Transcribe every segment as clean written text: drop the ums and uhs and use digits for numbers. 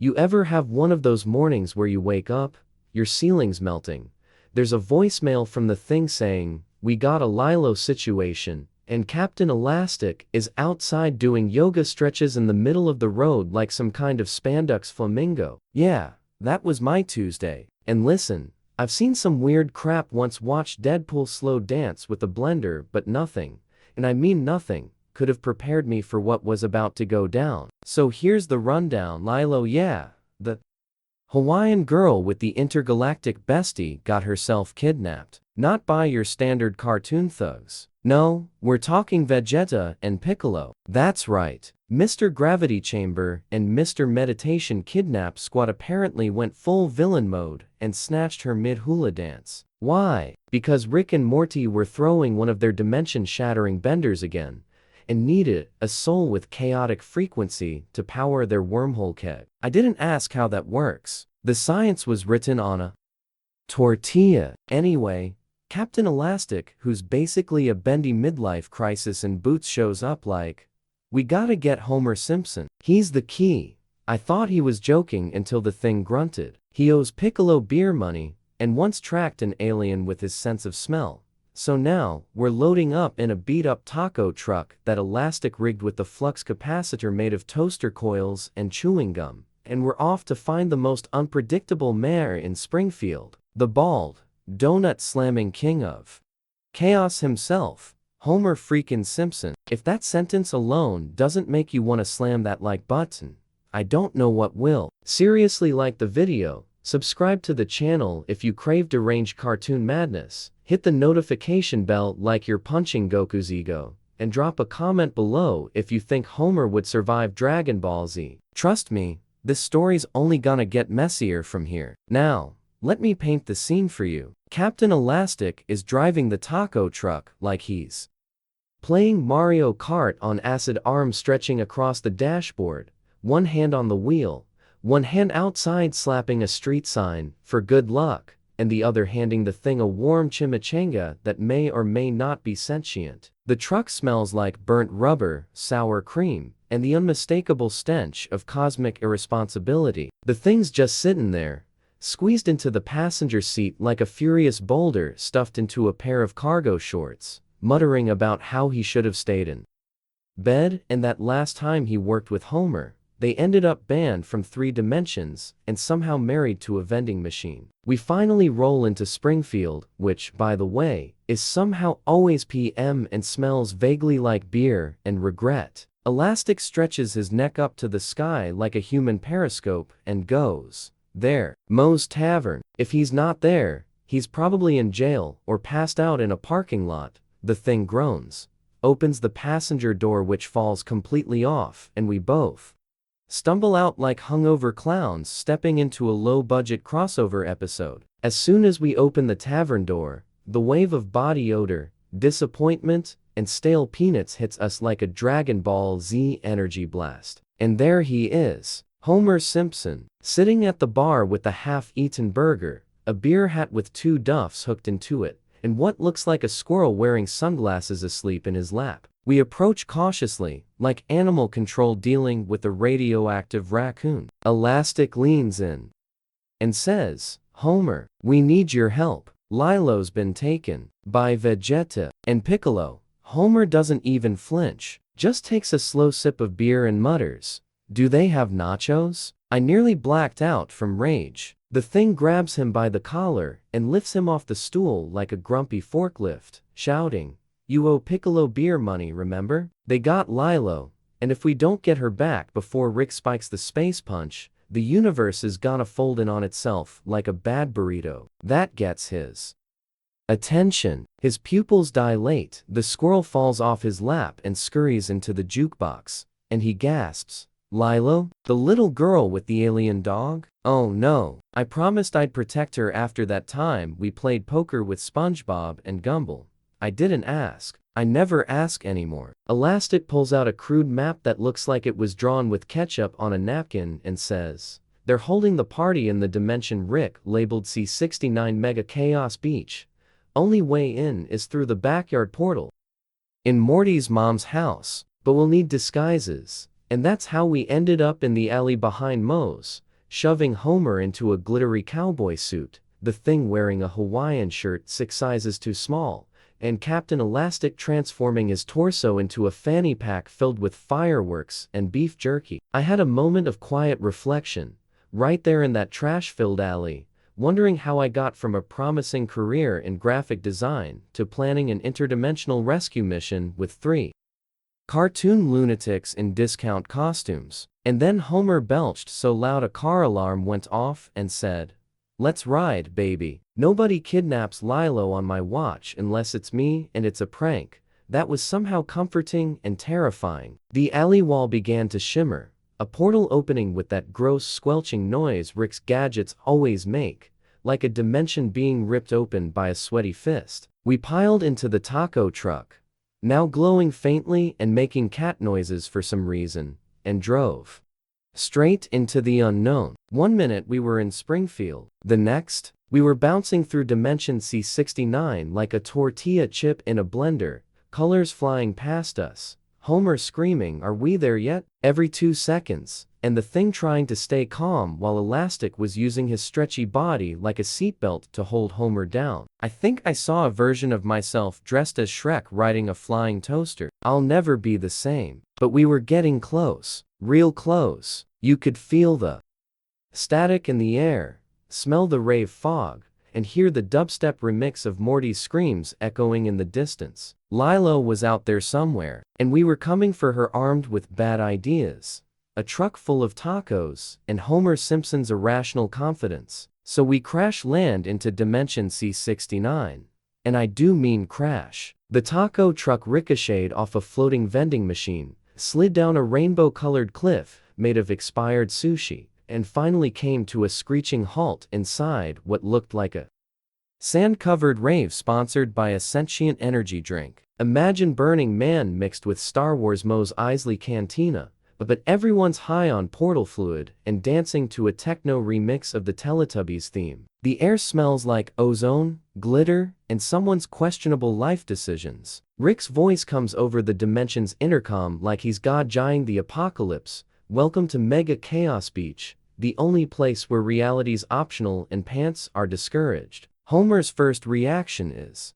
You ever have one of those mornings where you wake up, your ceiling's melting, there's a voicemail from the thing saying, "We got a Lilo situation," and Captain Elastic is outside doing yoga stretches in the middle of the road like some kind of spandex flamingo? Yeah, that was my Tuesday. And listen, I've seen some weird crap. Once watched Deadpool slow dance with a blender, but nothing, and I mean nothing, could have prepared me for what was about to go down. So here's the rundown. Lilo, yeah, the Hawaiian girl with the intergalactic bestie, got herself kidnapped. Not by your standard cartoon thugs. No, we're talking Vegeta and Piccolo. That's right. Mr. Gravity Chamber and Mr. Meditation Kidnap Squad apparently went full villain mode and snatched her mid-hula dance. Why? Because Rick and Morty were throwing one of their dimension-shattering benders again, and needed a soul with chaotic frequency to power their wormhole keg. I didn't ask how that works. The science was written on a tortilla. Anyway, Captain Elastic, who's basically a bendy midlife crisis in boots, shows up like, "We gotta get Homer Simpson. He's the key." I thought he was joking until the thing grunted. He owes Piccolo beer money, and once tracked an alien with his sense of smell. So now, we're loading up in a beat-up taco truck that Elastic rigged with the flux capacitor made of toaster coils and chewing gum, and we're off to find the most unpredictable mayor in Springfield, the bald, donut-slamming king of chaos himself, Homer freakin' Simpson. If that sentence alone doesn't make you want to slam that like button, I don't know what will. Seriously, like the video, subscribe to the channel if you crave deranged cartoon madness, hit the notification bell like you're punching Goku's ego, and drop a comment below if you think Homer would survive Dragon Ball Z. Trust me, this story's only gonna get messier from here. Now, let me paint the scene for you. Captain Elastic is driving the taco truck like he's playing Mario Kart on acid, arms stretching across the dashboard, one hand on the wheel, one hand outside slapping a street sign for good luck, and the other handing the thing a warm chimichanga that may or may not be sentient. The truck smells like burnt rubber, sour cream, and the unmistakable stench of cosmic irresponsibility. The thing's just sitting there, squeezed into the passenger seat like a furious boulder stuffed into a pair of cargo shorts, muttering about how he should have stayed in bed, and that last time he worked with Homer, they ended up banned from 3 dimensions and somehow married to a vending machine. We finally roll into Springfield, which, by the way, is somehow always PM and smells vaguely like beer and regret. Elastic stretches his neck up to the sky like a human periscope and goes, "There, Moe's Tavern." If he's not there, he's probably in jail or passed out in a parking lot. The thing groans, opens the passenger door, which falls completely off, and we both stumble out like hungover clowns stepping into a low-budget crossover episode. As soon as we open the tavern door, the wave of body odor, disappointment, and stale peanuts hits us like a Dragon Ball Z energy blast. And there he is, Homer Simpson, sitting at the bar with a half-eaten burger, a beer hat with 2 duffs hooked into it, and what looks like a squirrel wearing sunglasses asleep in his lap. We approach cautiously, like animal control dealing with a radioactive raccoon. Elastic leans in and says, "Homer, we need your help. Lilo's been taken by Vegeta and Piccolo." Homer doesn't even flinch, just takes a slow sip of beer and mutters, "Do they have nachos?" I nearly blacked out from rage. The thing grabs him by the collar and lifts him off the stool like a grumpy forklift, shouting, "You owe Piccolo beer money, remember? They got Lilo, and if we don't get her back before Rick spikes the space punch, the universe is gonna fold in on itself like a bad burrito." That gets his attention. His pupils dilate, the squirrel falls off his lap and scurries into the jukebox, and he gasps, "Lilo? The little girl with the alien dog? Oh no, I promised I'd protect her after that time we played poker with SpongeBob and Gumball. I didn't ask. I never ask anymore." Elastic pulls out a crude map that looks like it was drawn with ketchup on a napkin and says, "They're holding the party in the dimension Rick labeled C69 Mega Chaos Beach. Only way in is through the backyard portal in Morty's mom's house, but we'll need disguises, and that's how we ended up in the alley behind Moe's, shoving Homer into a glittery cowboy suit, the Thing wearing a Hawaiian shirt 6 sizes too small, and Captain Elastic transforming his torso into a fanny pack filled with fireworks and beef jerky. I had a moment of quiet reflection, right there in that trash-filled alley, wondering how I got from a promising career in graphic design to planning an interdimensional rescue mission with 3 cartoon lunatics in discount costumes. And then Homer belched so loud a car alarm went off and said, "Let's ride, baby. Nobody kidnaps Lilo on my watch unless it's me and it's a prank." That was somehow comforting and terrifying. The alley wall began to shimmer, a portal opening with that gross squelching noise Rick's gadgets always make, like a dimension being ripped open by a sweaty fist. We piled into the taco truck, now glowing faintly and making cat noises for some reason, and drove straight into the unknown. One minute we were in Springfield. The next, we were bouncing through Dimension C69 like a tortilla chip in a blender, colors flying past us, Homer screaming, "Are we there yet?" every 2 seconds, and the Thing trying to stay calm while Elastic was using his stretchy body like a seatbelt to hold Homer down. I think I saw a version of myself dressed as Shrek riding a flying toaster. I'll never be the same. But we were getting close, real close. You could feel the static in the air, smell the rave fog, and hear the dubstep remix of Morty's screams echoing in the distance. Lilo was out there somewhere, and we were coming for her armed with bad ideas, a truck full of tacos, and Homer Simpson's irrational confidence. So we crash land into Dimension C69. And I do mean crash. The taco truck ricocheted off a floating vending machine, slid down a rainbow-colored cliff made of expired sushi, and finally came to a screeching halt inside what looked like a sand-covered rave sponsored by a sentient energy drink. Imagine Burning Man mixed with Star Wars Mos Eisley Cantina, but everyone's high on portal fluid and dancing to a techno remix of the Teletubbies theme. The air smells like ozone, glitter, and someone's questionable life decisions. Rick's voice comes over the Dimension's intercom like he's God-gying the apocalypse. "Welcome to Mega Chaos Beach, the only place where reality's optional and pants are discouraged." Homer's first reaction is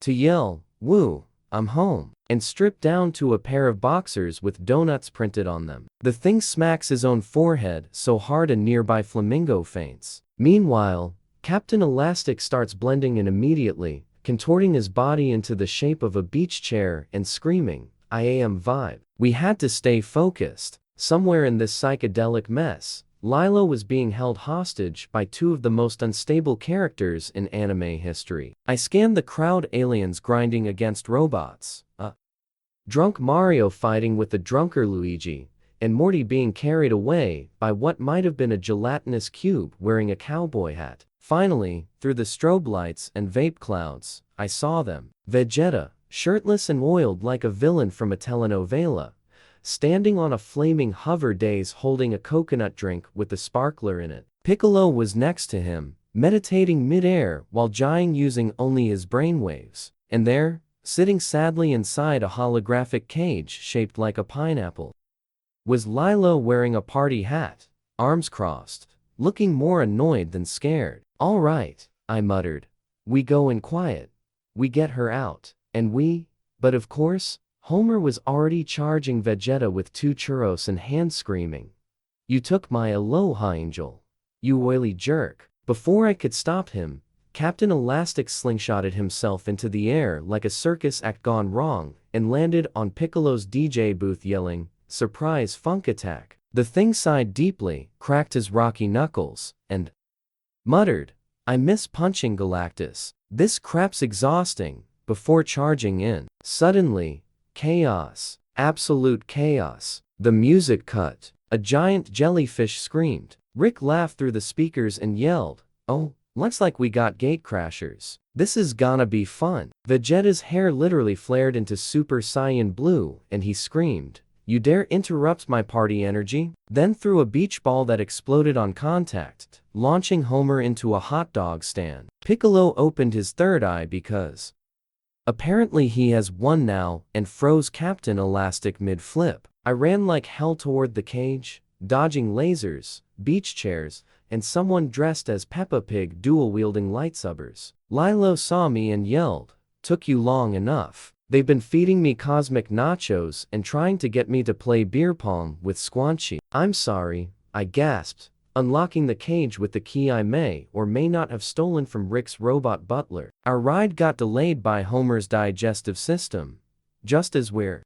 to yell, "Woo, I'm home," and strip down to a pair of boxers with donuts printed on them. The Thing smacks his own forehead so hard a nearby flamingo faints. Meanwhile, Captain Elastic starts blending in immediately, contorting his body into the shape of a beach chair and screaming, "I am vibe." We had to stay focused. Somewhere in this psychedelic mess, Lilo was being held hostage by 2 of the most unstable characters in anime history. I scanned the crowd, aliens grinding against robots, a drunk Mario fighting with a drunker Luigi, and Morty being carried away by what might have been a gelatinous cube wearing a cowboy hat. Finally, through the strobe lights and vape clouds, I saw them. Vegeta, shirtless and oiled like a villain from a telenovela, standing on a flaming hover dais holding a coconut drink with a sparkler in it. Piccolo was next to him, meditating mid-air while Jying using only his brainwaves. And there, sitting sadly inside a holographic cage shaped like a pineapple, was Lilo wearing a party hat, arms crossed, looking more annoyed than scared. "All right," I muttered. "We go in quiet. We get her out. And we..." But of course, Homer was already charging Vegeta with 2 churros and hand screaming, "You took my aloha angel, you oily jerk." Before I could stop him, Captain Elastic slingshotted himself into the air like a circus act gone wrong and landed on Piccolo's DJ booth yelling, "Surprise funk attack." The Thing sighed deeply, cracked his rocky knuckles, and muttered, "I miss punching Galactus. This crap's exhausting," before charging in. Suddenly, chaos. Absolute chaos. The music cut. A giant jellyfish screamed. Rick laughed through the speakers and yelled, "Oh, looks like we got gatecrashers. This is gonna be fun." Vegeta's hair literally flared into Super Saiyan Blue and he screamed, "You dare interrupt my party energy?" Then threw a beach ball that exploded on contact, launching Homer into a hot dog stand. Piccolo opened his third eye because apparently he has one now and froze Captain Elastic mid-flip. I ran like hell toward the cage, dodging lasers, beach chairs, and someone dressed as Peppa Pig dual-wielding lightsabers. Lilo saw me and yelled, "Took you long enough. They've been feeding me cosmic nachos and trying to get me to play beer pong with Squanchy." "I'm sorry," I gasped, unlocking the cage with the key I may or may not have stolen from Rick's robot butler. Our ride got delayed by Homer's digestive system. Just as we're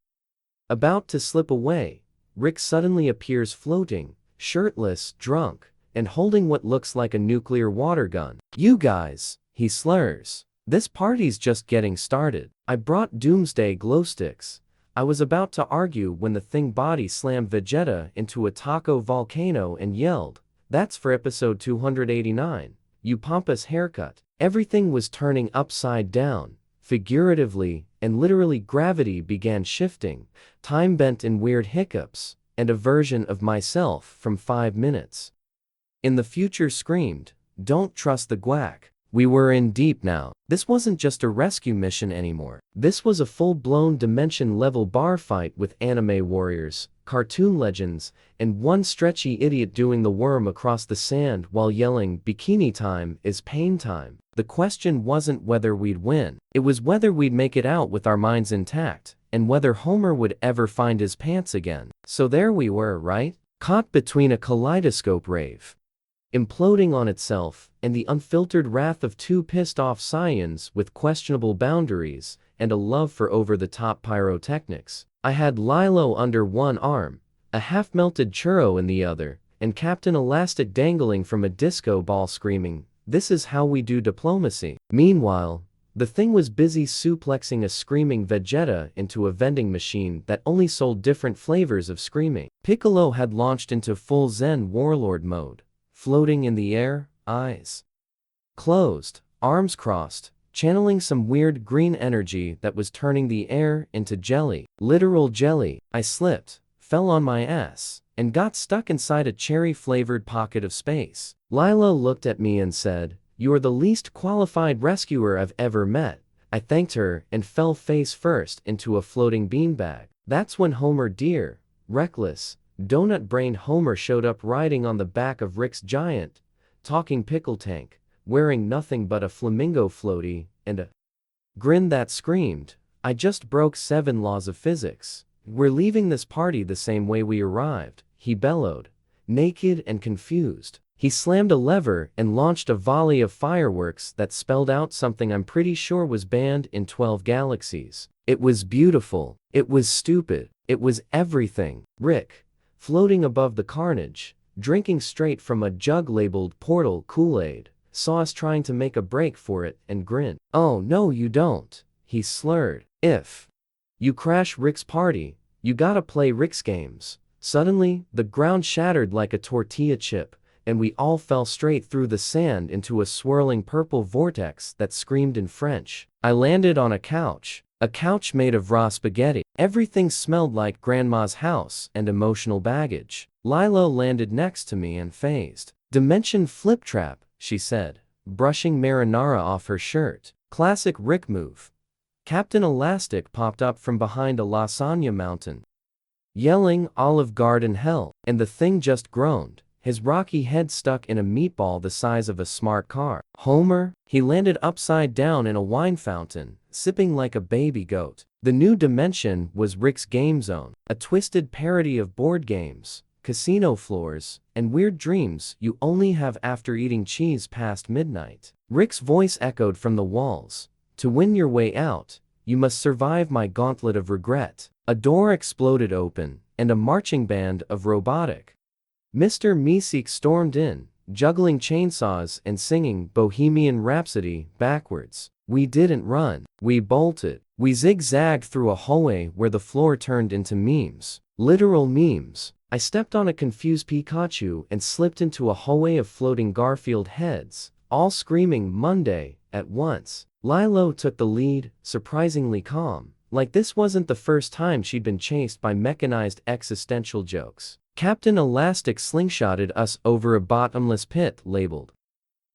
about to slip away, Rick suddenly appears floating, shirtless, drunk, and holding what looks like a nuclear water gun. "You guys," he slurs. "This party's just getting started. I brought doomsday glow sticks." I was about to argue when the thing body slammed Vegeta into a taco volcano and yelled, "That's for episode 289, you pompous haircut." Everything was turning upside down, figuratively, and literally gravity began shifting, time bent in weird hiccups, and a version of myself from 5 minutes in the future screamed, "Don't trust the guac." We were in deep now. This wasn't just a rescue mission anymore. This was a full-blown dimension-level bar fight with anime warriors, cartoon legends, and one stretchy idiot doing the worm across the sand while yelling, "Bikini time is pain time." The question wasn't whether we'd win. It was whether we'd make it out with our minds intact, and whether Homer would ever find his pants again. So there we were, right? Caught between a kaleidoscope rave imploding on itself, and the unfiltered wrath of two pissed-off Saiyans with questionable boundaries and a love for over-the-top pyrotechnics. I had Lilo under one arm, a half-melted churro in the other, and Captain Elastic dangling from a disco ball screaming, "This is how we do diplomacy." Meanwhile, the thing was busy suplexing a screaming Vegeta into a vending machine that only sold different flavors of screaming. Piccolo had launched into full Zen warlord mode, floating in the air, eyes closed, arms crossed, channeling some weird green energy that was turning the air into jelly. Literal jelly. I slipped, fell on my ass, and got stuck inside a cherry-flavored pocket of space. Lilo looked at me and said, "You're the least qualified rescuer I've ever met." I thanked her and fell face first into a floating beanbag. That's when Homer dear, reckless, donut-brained Homer showed up riding on the back of Rick's giant, talking pickle tank, wearing nothing but a flamingo floaty, and a grin that screamed, "I just broke 7 laws of physics. We're leaving this party the same way we arrived," he bellowed, naked and confused. He slammed a lever and launched a volley of fireworks that spelled out something I'm pretty sure was banned in 12 galaxies. It was beautiful. It was stupid. It was everything. Rick, floating above the carnage, drinking straight from a jug labeled Portal Kool-Aid, saw us trying to make a break for it and grinned. "Oh no you don't," he slurred. "If you crash Rick's party, you gotta play Rick's games." Suddenly, the ground shattered like a tortilla chip, and we all fell straight through the sand into a swirling purple vortex that screamed in French. I landed on a couch made of raw spaghetti. Everything smelled like Grandma's house and emotional baggage. Lilo landed next to me and phased. "Dimension flip trap," she said, brushing marinara off her shirt. Classic Rick move. Captain Elastic popped up from behind a lasagna mountain, yelling Olive Garden hell, and the thing just groaned, his rocky head stuck in a meatball the size of a smart car. Homer, he landed upside down in a wine fountain, sipping like a baby goat. The new dimension was Rick's Game Zone, a twisted parody of board games, casino floors, and weird dreams you only have after eating cheese past midnight. Rick's voice echoed from the walls, "To win your way out, you must survive my gauntlet of regret." A door exploded open, and a marching band of robotic Mr. Meeseek stormed in, juggling chainsaws and singing Bohemian Rhapsody backwards. We didn't run. We bolted. We zigzagged through a hallway where the floor turned into memes. Literal memes. I stepped on a confused Pikachu and slipped into a hallway of floating Garfield heads, all screaming Monday at once. Lilo took the lead, surprisingly calm, like this wasn't the first time she'd been chased by mechanized existential jokes. Captain Elastic slingshotted us over a bottomless pit labeled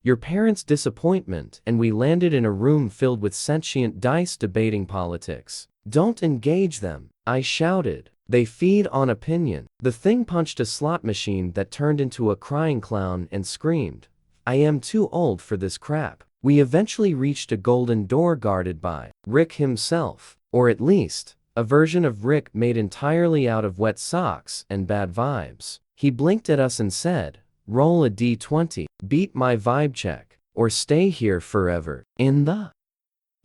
"Your Parents' Disappointment," and we landed in a room filled with sentient dice debating politics. "Don't engage them," I shouted. They feed on opinion. The thing punched a slot machine that turned into a crying clown and screamed, "I am too old for this crap." We eventually reached a golden door guarded by Rick himself, or at least, a version of Rick made entirely out of wet socks and bad vibes. He blinked at us and said, "Roll a d20, beat my vibe check, or stay here forever." In the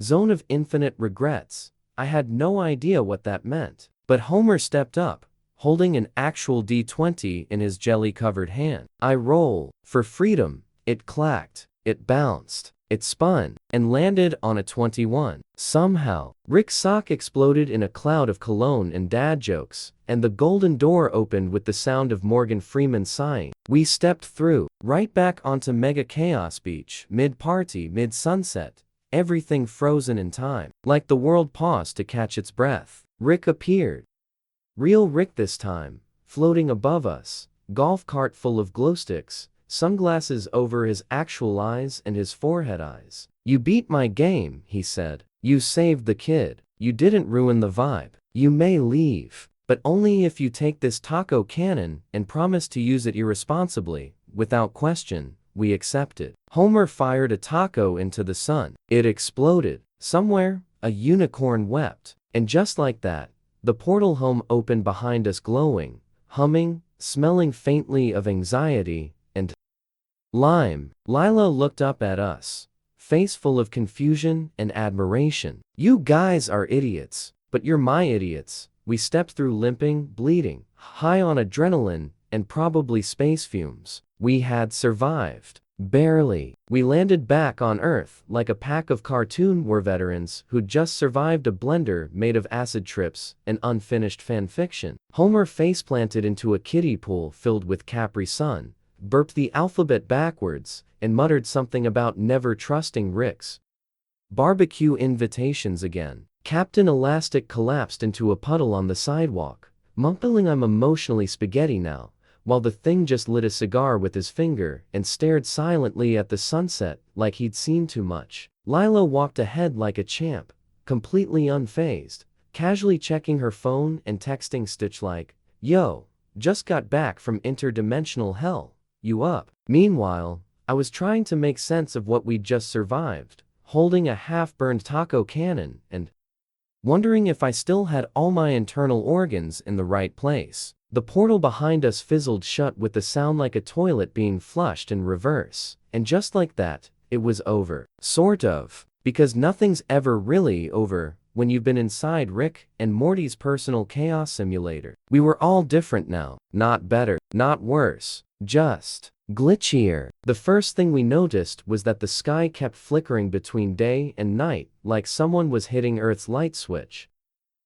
zone of infinite regrets, I had no idea what that meant. But Homer stepped up, holding an actual d20 in his jelly-covered hand. I roll for freedom. It clacked, it bounced, it spun, and landed on a 21. Somehow, Rick's sock exploded in a cloud of cologne and dad jokes, and the golden door opened with the sound of Morgan Freeman sighing. We stepped through, right back onto Mega Chaos Beach, mid-party, mid-sunset, everything frozen in time, like the world paused to catch its breath. Rick appeared. Real Rick this time, floating above us, golf cart full of glow sticks, sunglasses over his actual eyes and his forehead eyes. "You beat my game," he said. "You saved the kid. You didn't ruin the vibe. You may leave, but only if you take this taco cannon and promise to use it irresponsibly." Without question, we accepted. Homer fired a taco into the sun. It exploded. Somewhere, a unicorn wept. And just like that, the portal home opened behind us, glowing, humming, smelling faintly of anxiety and lime. Lilo looked up at us, face full of confusion and admiration. "You guys are idiots, but you're my idiots." We stepped through limping, bleeding, high on adrenaline and probably space fumes. We had survived. Barely. We landed back on Earth like a pack of cartoon war veterans who'd just survived a blender made of acid trips and unfinished fanfiction. Homer faceplanted into a kiddie pool filled with Capri Sun, burped the alphabet backwards, and muttered something about never trusting Rick's barbecue invitations again. Captain Elastic collapsed into a puddle on the sidewalk, mumbling, "I'm emotionally spaghetti now," while the thing just lit a cigar with his finger and stared silently at the sunset like he'd seen too much. Lilo walked ahead like a champ, completely unfazed, casually checking her phone and texting Stitch like, "Yo, just got back from interdimensional hell, you up?" Meanwhile, I was trying to make sense of what we'd just survived, holding a half-burned taco cannon and wondering if I still had all my internal organs in the right place. The portal behind us fizzled shut with a sound like a toilet being flushed in reverse. And just like that, it was over. Sort of. Because nothing's ever really over when you've been inside Rick and Morty's personal chaos simulator. We were all different now. Not better, not worse. Just glitchier. The first thing we noticed was that the sky kept flickering between day and night, like someone was hitting Earth's light switch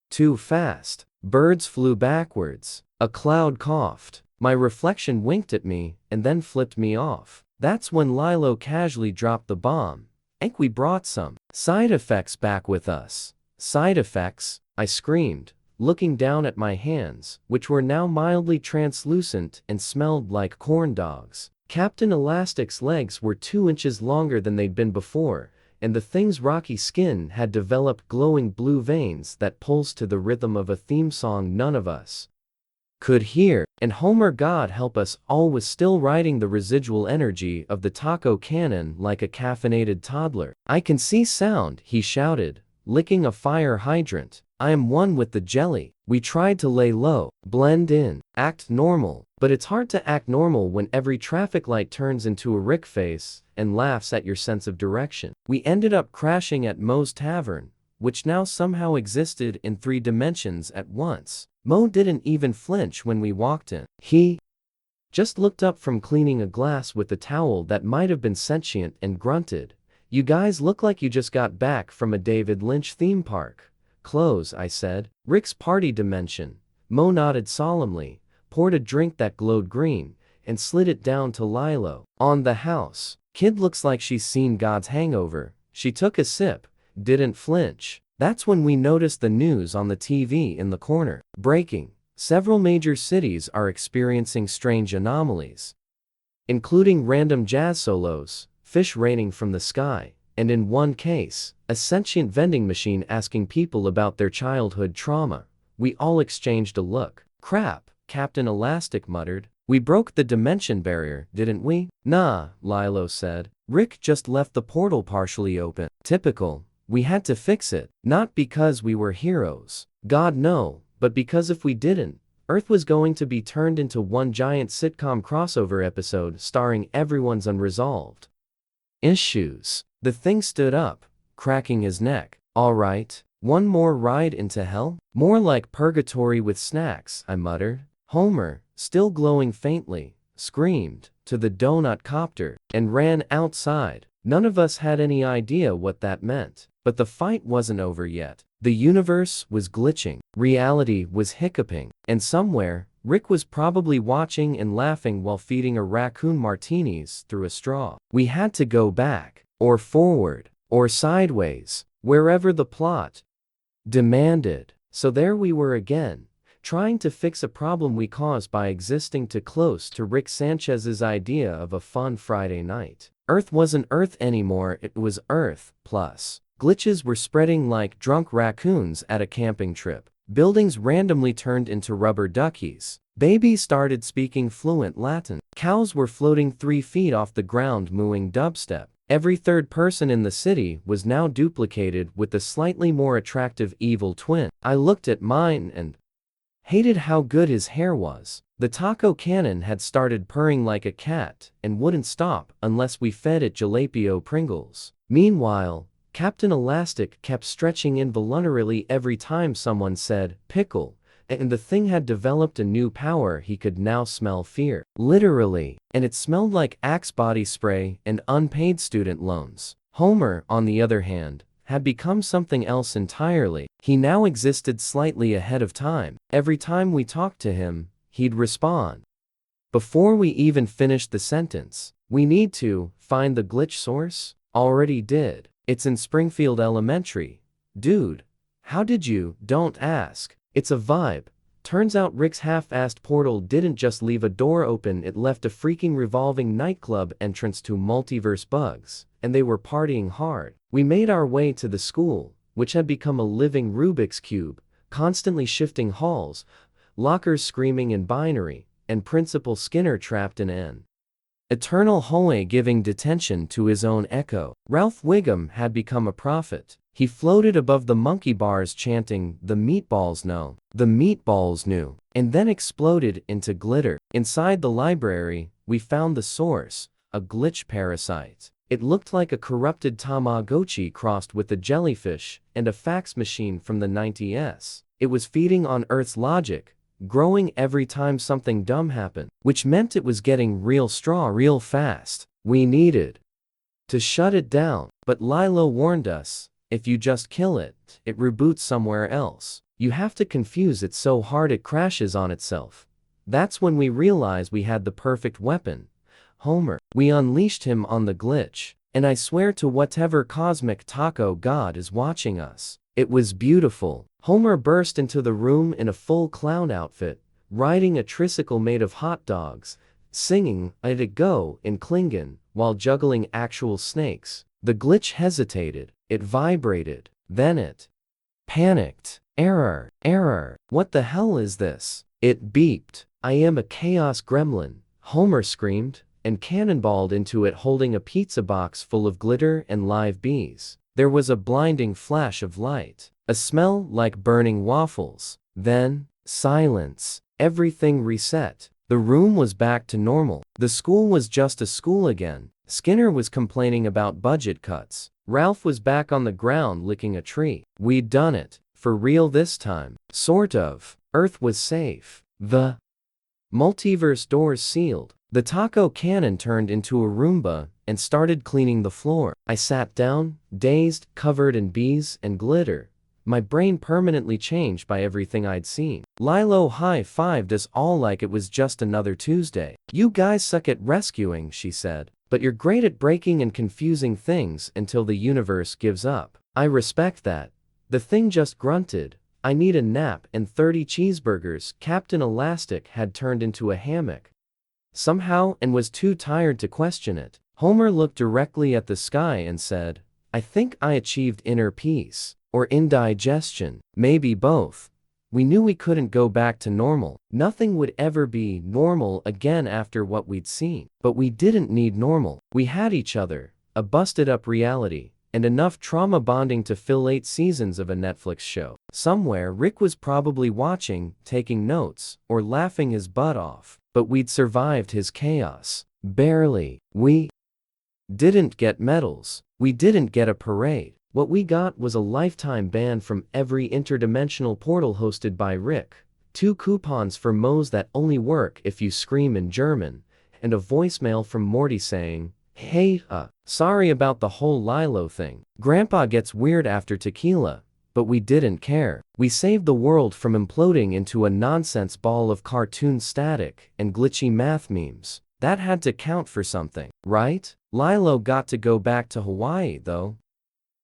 too fast. Birds flew backwards. A cloud coughed. My reflection winked at me and then flipped me off. That's when Lilo casually dropped the bomb. "And we brought some side effects back with us." "Side effects?" I screamed, looking down at my hands, which were now mildly translucent and smelled like corn dogs. Captain Elastic's legs were 2 inches longer than they'd been before, and the thing's rocky skin had developed glowing blue veins that pulsed to the rhythm of a theme song none of us could hear. And Homer, God help us all, was still riding the residual energy of the taco cannon like a caffeinated toddler. "I can see sound," he shouted, licking a fire hydrant. "I am one with the jelly." We tried to lay low, blend in, act normal, but it's hard to act normal when every traffic light turns into a Rick face and laughs at your sense of direction. We ended up crashing at Moe's Tavern, which now somehow existed in 3 dimensions at once. Mo didn't even flinch when we walked in. He just looked up from cleaning a glass with a towel that might have been sentient and grunted, "You guys look like you just got back from a David Lynch theme park." "Close," I said. "Rick's party dimension." Mo nodded solemnly, poured a drink that glowed green, and slid it down to Lilo. "On the house. Kid looks like she's seen God's Hangover." She took a sip, didn't flinch. That's when we noticed the news on the TV in the corner. Breaking. Several major cities are experiencing strange anomalies, including random jazz solos, fish raining from the sky, and in one case, a sentient vending machine asking people about their childhood trauma. We all exchanged a look. Crap, Captain Elastic muttered. We broke the dimension barrier, didn't we? Nah, Lilo said. Rick just left the portal partially open. Typical. We had to fix it. Not because we were heroes. God no, but because if we didn't, Earth was going to be turned into one giant sitcom crossover episode starring everyone's unresolved issues. The thing stood up, cracking his neck. All right, one more ride into hell? More like purgatory with snacks, I muttered. Homer, still glowing faintly, screamed to the donut copter and ran outside. None of us had any idea what that meant. But the fight wasn't over yet. The universe was glitching, reality was hiccuping, and somewhere, Rick was probably watching and laughing while feeding a raccoon martinis through a straw. We had to go back, or forward, or sideways, wherever the plot demanded. So there we were again, trying to fix a problem we caused by existing too close to Rick Sanchez's idea of a fun Friday night. Earth wasn't Earth anymore, it was Earth plus. Glitches were spreading like drunk raccoons at a camping trip. Buildings randomly turned into rubber duckies. Babies started speaking fluent Latin. Cows were floating 3 feet off the ground mooing dubstep. Every third person in the city was now duplicated with the slightly more attractive evil twin. I looked at mine and hated how good his hair was. The taco cannon had started purring like a cat and wouldn't stop unless we fed it jalapeno Pringles. Meanwhile, Captain Elastic kept stretching involuntarily every time someone said, pickle, and the thing had developed a new power. He could now smell fear. Literally. And it smelled like Axe body spray and unpaid student loans. Homer, on the other hand, had become something else entirely. He now existed slightly ahead of time. Every time we talked to him, he'd respond. Before we even finished the sentence, we need to find the glitch source? Already did. It's in Springfield Elementary. Dude, how did you? Don't ask. It's a vibe. Turns out Rick's half-assed portal didn't just leave a door open, it left a freaking revolving nightclub entrance to multiverse bugs, and they were partying hard. We made our way to the school, which had become a living Rubik's Cube, constantly shifting halls, lockers screaming in binary, and Principal Skinner trapped in an eternal hallway giving detention to his own echo. Ralph Wiggum had become a prophet. He floated above the monkey bars chanting, "The meatballs know, the meatballs knew," and then exploded into glitter. Inside the library, we found the source, a glitch parasite. It looked like a corrupted Tamagotchi crossed with a jellyfish and a fax machine from the 90s. It was feeding on Earth's logic, growing every time something dumb happened, which meant it was getting real fast. We needed to shut it down, but Lilo warned us, if you just kill it, it reboots somewhere else. You have to confuse it so hard it crashes on itself. That's when we realized we had the perfect weapon. Homer. We unleashed him on the glitch, and I swear to whatever cosmic taco god is watching us, it was beautiful. Homer burst into the room in a full clown outfit, riding a tricycle made of hot dogs, singing "I to go" in Klingon, while juggling actual snakes. The glitch hesitated, it vibrated, then it panicked. Error, error, what the hell is this? It beeped. I am a chaos gremlin, Homer screamed, and cannonballed into it holding a pizza box full of glitter and live bees. There was a blinding flash of light, a smell like burning waffles. Then, silence. Everything reset. The room was back to normal. The school was just a school again. Skinner was complaining about budget cuts. Ralph was back on the ground licking a tree. We'd done it. For real this time. Sort of. Earth was safe. The multiverse doors sealed. The taco cannon turned into a Roomba and started cleaning the floor. I sat down, dazed, covered in bees and glitter. My brain permanently changed by everything I'd seen. Lilo high-fived us all like it was just another Tuesday. You guys suck at rescuing, she said, but you're great at breaking and confusing things until the universe gives up. I respect that. The thing just grunted. I need a nap and 30 cheeseburgers. Captain Elastic had turned into a hammock somehow and was too tired to question it. Homer looked directly at the sky and said, I think I achieved inner peace. Or indigestion. Maybe both. We knew we couldn't go back to normal. Nothing would ever be normal again after what we'd seen. But we didn't need normal. We had each other, a busted-up reality, and enough trauma bonding to fill 8 seasons of a Netflix show. Somewhere Rick was probably watching, taking notes, or laughing his butt off. But we'd survived his chaos. Barely. We didn't get medals. We didn't get a parade. What we got was a lifetime ban from every interdimensional portal hosted by Rick, 2 coupons for Moe's that only work if you scream in German, and a voicemail from Morty saying, "Hey, sorry about the whole Lilo thing. Grandpa gets weird after tequila." But we didn't care. We saved the world from imploding into a nonsense ball of cartoon static and glitchy math memes. That had to count for something, right? Lilo got to go back to Hawaii, though.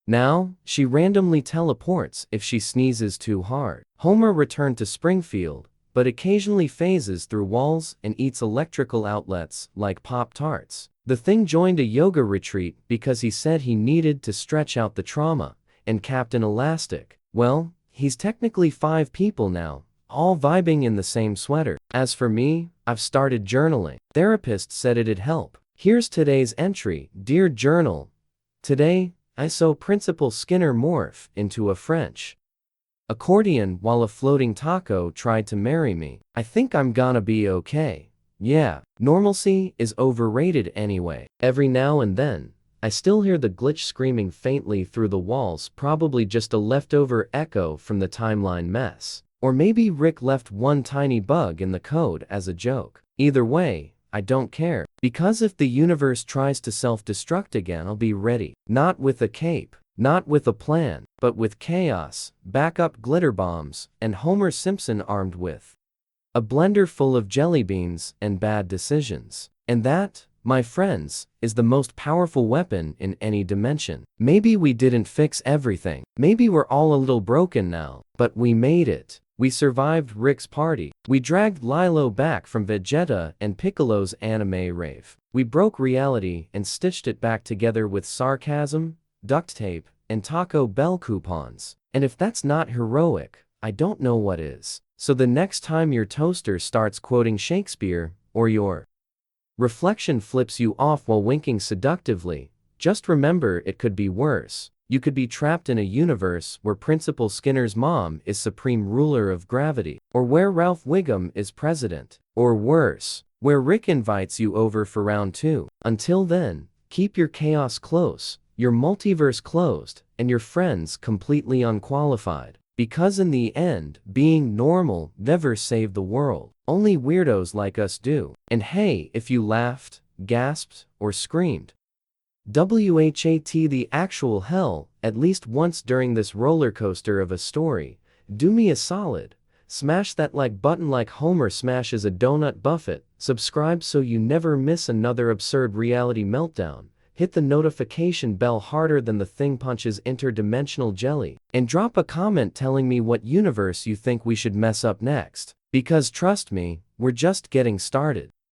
Now, she randomly teleports if she sneezes too hard. Homer returned to Springfield, but occasionally phases through walls and eats electrical outlets like Pop-Tarts. The Thing joined a yoga retreat because he said he needed to stretch out the trauma, and Captain Elastic, well, he's technically 5 people now, all vibing in the same sweater. As for me, I've started journaling. Therapist said it'd help. Here's today's entry. Dear Journal. Today, I saw Principal Skinner morph into a French accordion while a floating taco tried to marry me. I think I'm gonna be okay. Yeah, normalcy is overrated anyway. Every now and then, I still hear the glitch screaming faintly through the walls, probably just a leftover echo from the timeline mess. Or maybe Rick left one tiny bug in the code as a joke. Either way, I don't care. Because if the universe tries to self-destruct again, I'll be ready. Not with a cape, not with a plan, but with chaos, backup glitter bombs, and Homer Simpson armed with a blender full of jelly beans and bad decisions. And that, my friends, is the most powerful weapon in any dimension. Maybe we didn't fix everything. Maybe we're all a little broken now, but we made it. We survived Rick's party. We dragged Lilo back from Vegeta and Piccolo's anime rave. We broke reality and stitched it back together with sarcasm, duct tape, and Taco Bell coupons. And if that's not heroic, I don't know what is. So the next time your toaster starts quoting Shakespeare, or your reflection flips you off while winking seductively, just remember it could be worse. You could be trapped in a universe where Principal Skinner's mom is supreme ruler of gravity, or where Ralph Wiggum is president, or worse, where Rick invites you over for round 2. Until then, keep your chaos close, your multiverse closed, and your friends completely unqualified. Because in the end, being normal never saved the world. Only weirdos like us do. And hey, if you laughed, gasped, or screamed, WHAT the actual hell, at least once during this roller coaster of a story, do me a solid. Smash that like button like Homer smashes a donut buffet. Subscribe so you never miss another absurd reality meltdown. Hit the notification bell harder than the Thing punches interdimensional jelly. And drop a comment telling me what universe you think we should mess up next. Because trust me, we're just getting started.